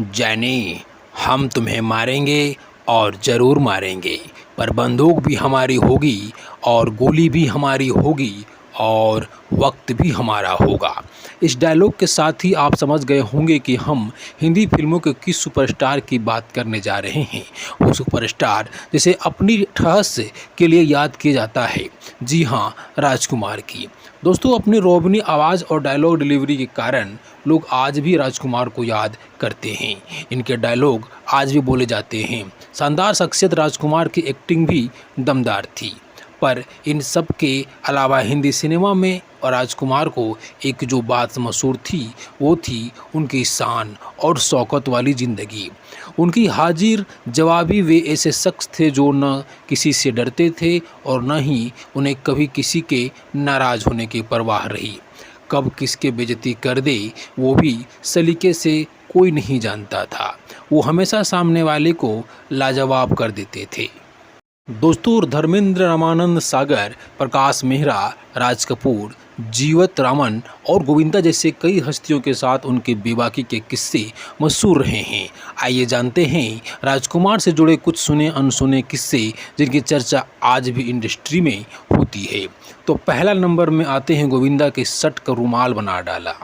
जाने, हम तुम्हें मारेंगे और ज़रूर मारेंगे, पर बंदूक भी हमारी होगी और गोली भी हमारी होगी और वक्त भी हमारा होगा। इस डायलॉग के साथ ही आप समझ गए होंगे कि हम हिंदी फिल्मों के किस सुपरस्टार की बात करने जा रहे हैं। वो सुपरस्टार जिसे अपनी ठहस के लिए याद किया जाता है, जी हाँ, राजकुमार की। दोस्तों, अपनी रोबनी आवाज़ और डायलॉग डिलीवरी के कारण लोग आज भी राजकुमार को याद करते हैं। इनके डायलॉग आज भी बोले जाते हैं। शानदार शख्सियत राजकुमार की एक्टिंग भी दमदार थी। पर इन सब के अलावा हिंदी सिनेमा में और राजकुमार को एक जो बात मशहूर थी, वो थी उनकी शान और शौकत वाली ज़िंदगी। उनकी हाजिर जवाबी, वे ऐसे शख्स थे जो न किसी से डरते थे और न ही उन्हें कभी किसी के नाराज़ होने की परवाह रही। कब किसके बेइज्जती कर दे वो भी सलीके से कोई नहीं जानता था। वो हमेशा सामने वाले को लाजवाब कर देते थे। दोस्तों, धर्मेंद्र, रामानंद सागर, प्रकाश मेहरा, राज कपूर, जीवत रामन और गोविंदा जैसे कई हस्तियों के साथ उनके बेबाकी के किस्से मशहूर रहे हैं। आइए जानते हैं राजकुमार से जुड़े कुछ सुने अनसुने किस्से जिनकी चर्चा आज भी इंडस्ट्री में होती है। तो पहला नंबर में आते हैं गोविंदा के शर्ट का रुमाल बना डाला।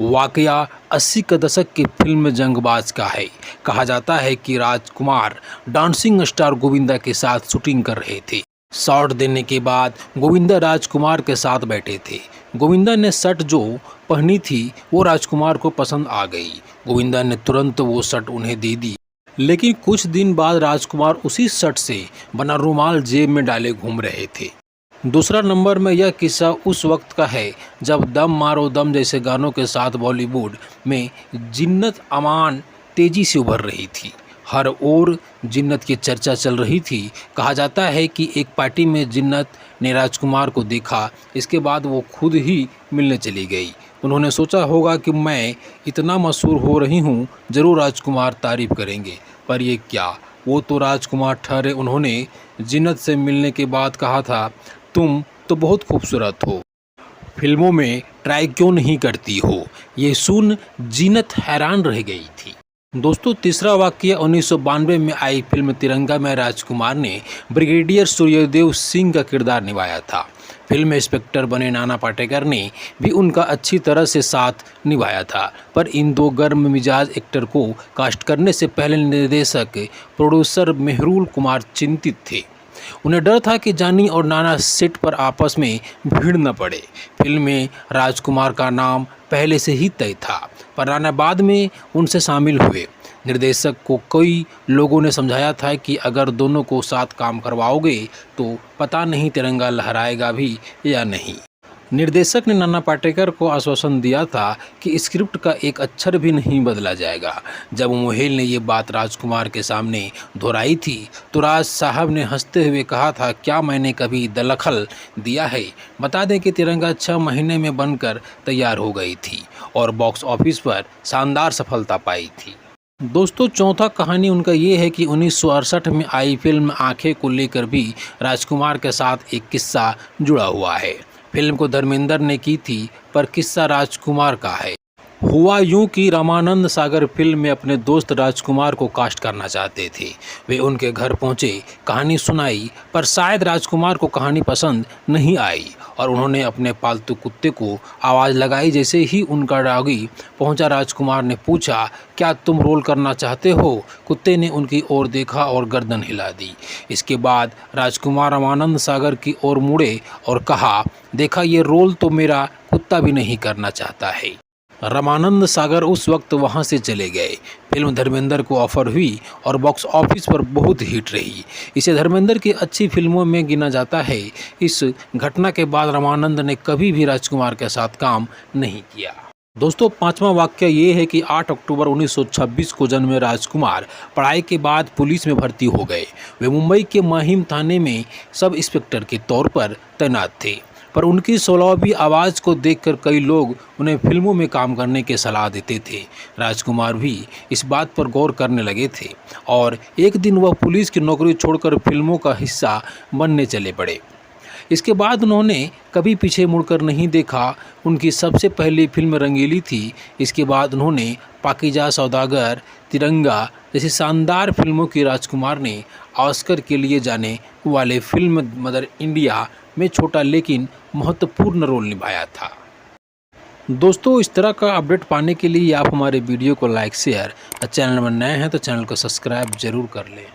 वाकया 80 के दशक की फिल्म जंगबाज का है। कहा जाता है कि राजकुमार डांसिंग स्टार गोविंदा के साथ शूटिंग कर रहे थे। शॉट देने के बाद गोविंदा राजकुमार के साथ बैठे थे। गोविंदा ने शर्ट जो पहनी थी वो राजकुमार को पसंद आ गई। गोविंदा ने तुरंत वो शर्ट उन्हें दे दी। लेकिन कुछ दिन बाद राजकुमार उसी शर्ट से बना रुमाल जेब में डाले घूम रहे थे। दूसरा नंबर में यह किस्सा उस वक्त का है जब दम मारो दम जैसे गानों के साथ बॉलीवुड में जिन्नत अमान तेज़ी से उभर रही थी। हर ओर जिन्नत की चर्चा चल रही थी। कहा जाता है कि एक पार्टी में जिन्नत ने राजकुमार को देखा। इसके बाद वो खुद ही मिलने चली गई। उन्होंने सोचा होगा कि मैं इतना मशहूर हो रही हूँ, ज़रूर राजकुमार तारीफ़ करेंगे, पर ये क्या, वो तो राजकुमार ठहरे। उन्होंने जिन्नत से मिलने के बाद कहा था, तुम तो बहुत खूबसूरत हो, फिल्मों में ट्राई क्यों नहीं करती हो। ये सुन जीनत हैरान रह गई थी। दोस्तों, तीसरा वाकया 1992 में आई फिल्म तिरंगा में राजकुमार ने ब्रिगेडियर सूर्यदेव सिंह का किरदार निभाया था। फिल्म में इंस्पेक्टर बने नाना पाटेकर ने भी उनका अच्छी तरह से साथ निभाया था। पर इन दो गर्म मिजाज एक्टर को कास्ट करने से पहले निर्देशक प्रोड्यूसर मेहरुल कुमार चिंतित थे। उन्हें डर था कि जानी और नाना सेट पर आपस में भीड़ न पड़े। फिल्म में राजकुमार का नाम पहले से ही तय था, पर नाना बाद में उनसे शामिल हुए। निर्देशक को कई लोगों ने समझाया था कि अगर दोनों को साथ काम करवाओगे तो पता नहीं तिरंगा लहराएगा भी या नहीं। निर्देशक ने नाना पाटेकर को आश्वासन दिया था कि स्क्रिप्ट का एक अक्षर भी नहीं बदला जाएगा। जब मोहेल ने ये बात राजकुमार के सामने दोहराई थी तो राज साहब ने हंसते हुए कहा था, क्या मैंने कभी दखल दिया है। बता दें कि तिरंगा 6 महीने में बनकर तैयार हो गई थी और बॉक्स ऑफिस पर शानदार सफलता पाई थी। दोस्तों, चौथा कहानी उनका ये है कि 1968 में आई फिल्म आंखें को लेकर भी राजकुमार के साथ एक किस्सा जुड़ा हुआ है। फिल्म को धर्मेंद्र ने की थी, पर किस्सा राजकुमार का है। हुआ यूं कि रामानंद सागर फिल्म में अपने दोस्त राजकुमार को कास्ट करना चाहते थे। वे उनके घर पहुंचे, कहानी सुनाई, पर शायद राजकुमार को कहानी पसंद नहीं आई और उन्होंने अपने पालतू कुत्ते को आवाज़ लगाई। जैसे ही उनका डॉगी पहुंचा, राजकुमार ने पूछा, क्या तुम रोल करना चाहते हो। कुत्ते ने उनकी ओर देखा और गर्दन हिला दी। इसके बाद राजकुमार रामानंद सागर की ओर मुड़े और कहा, देखा, ये रोल तो मेरा कुत्ता भी नहीं करना चाहता है। रामानंद सागर उस वक्त वहां से चले गए। फिल्म धर्मेंद्र को ऑफर हुई और बॉक्स ऑफिस पर बहुत हिट रही। इसे धर्मेंद्र की अच्छी फिल्मों में गिना जाता है। इस घटना के बाद रामानंद ने कभी भी राजकुमार के साथ काम नहीं किया। दोस्तों, पांचवा वाक्य ये है कि 8 अक्टूबर 1926 को जन्मे राजकुमार पढ़ाई के बाद पुलिस में भर्ती हो गए। वे मुंबई के महिम थाने में सब इंस्पेक्टर के तौर पर तैनात थे, पर उनकी सुलभी आवाज़ को देखकर कई लोग उन्हें फिल्मों में काम करने की सलाह देते थे। राजकुमार भी इस बात पर गौर करने लगे थे और एक दिन वह पुलिस की नौकरी छोड़कर फिल्मों का हिस्सा बनने चले पड़े। इसके बाद उन्होंने कभी पीछे मुड़कर नहीं देखा। उनकी सबसे पहली फिल्म रंगीली थी। इसके बाद उन्होंने पाकीज़ा सौदागर, तिरंगा जैसी शानदार फिल्मों की राजकुमार ने ऑस्कर के लिए जाने वाले फिल्म मदर इंडिया में छोटा लेकिन महत्वपूर्ण रोल निभाया था। दोस्तों, इस तरह का अपडेट पाने के लिए आप हमारे वीडियो को लाइक, शेयर और चैनल में नए हैं तो चैनल को सब्सक्राइब जरूर कर लें।